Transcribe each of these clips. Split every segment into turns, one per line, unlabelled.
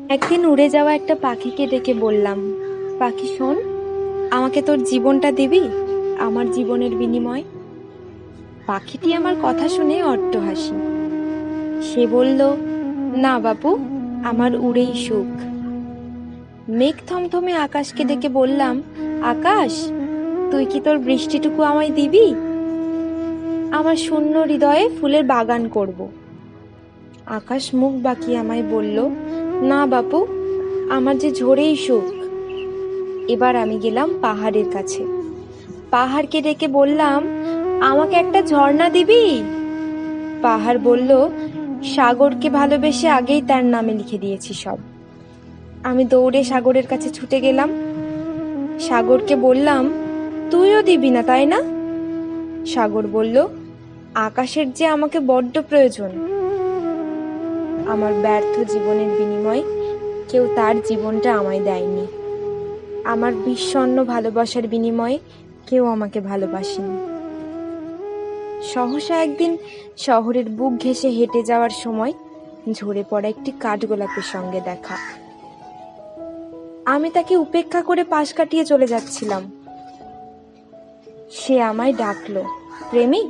একদিন উড়ে যাওয়া একটা পাখিকে ডেকে বললাম, পাখি শোন, আমাকে তোর জীবনটা দিবি আমার জীবনের বিনিময়। পাখিটি আমার কথা শুনে অট্টহাসি। সে বলল, না বাপু, আমার উড়েই সুখ। মেঘ থমথমে আকাশকে ডেকে বললাম, আকাশ, তুই কি তোর বৃষ্টিটুকু আমায় দিবি? আমার শূন্য হৃদয়ে ফুলের বাগান করব। আকাশ মুখ বাঁকিয়ে আমায় বলল, না বাপু, আমার যে ঝড়েই সুখ। এবার আমি গেলাম পাহাড়ের কাছে। পাহাড়কে ডেকে বললাম, আমাকে একটা ঝর্ণা দিবি? পাহাড় বলল, সাগরকে ভালোবেসে আগেই তার নামে লিখে দিয়েছি সব। আমি দৌড়ে সাগরের কাছে ছুটে গেলাম। সাগরকে বললাম, তুইও দিবি না তাই না? সাগর বলল, আকাশের যে আমাকে বড্ড প্রয়োজন। আমার ব্যর্থ জীবনের বিনিময়ে কেউ তার জীবনটা আমায় দেয়নি। আমার বিষণ্ণ ভালোবাসার বিনিময়ে কেউ আমাকে ভালোবাসেনি। সহসা একদিন শহরের বুক ঘেঁষে হেঁটে যাওয়ার সময় ঝরে পড়া একটি কাঠগোলাপের সঙ্গে দেখা। আমি তাকে উপেক্ষা করে পাশ কাটিয়ে চলে যাচ্ছিলাম। সে আমায় ডাকলো, প্রেমিক।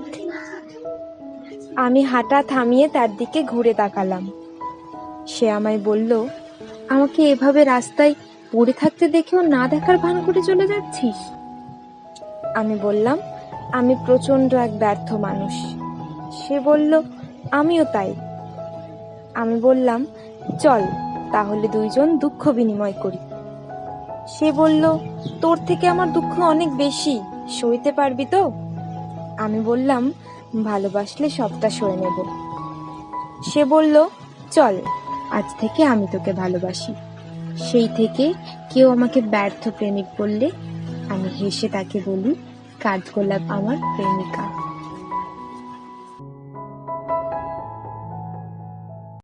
আমি হাঁটা থামিয়ে তার দিকে ঘুরে তাকালাম। সে আমায় বলল, আমাকে এভাবে রাস্তায় পড়ে থাকতে দেখেও না দেখার ভান করে চলে যাচ্ছিস? আমি বললাম, আমি প্রচন্ড এক ব্যর্থ মানুষ। সে বলল, আমিও তাই। আমি বললাম, চল তাহলে দুইজন দুঃখ বিনিময় করি। সে বলল, তোর থেকে আমার দুঃখ অনেক বেশি, সইতে পারবি তো? আমি বললাম, ভালোবাসলে সবটা সয়ে নেব। সে বলল, চল আজ থেকে আমি তোকে ভালোবাসি। সেই থেকে কেউ আমাকে ব্যর্থ প্রেমিক বললে আমি হেসে তাকে বলি, কাঠগোলাপ আমার প্রেমিকা।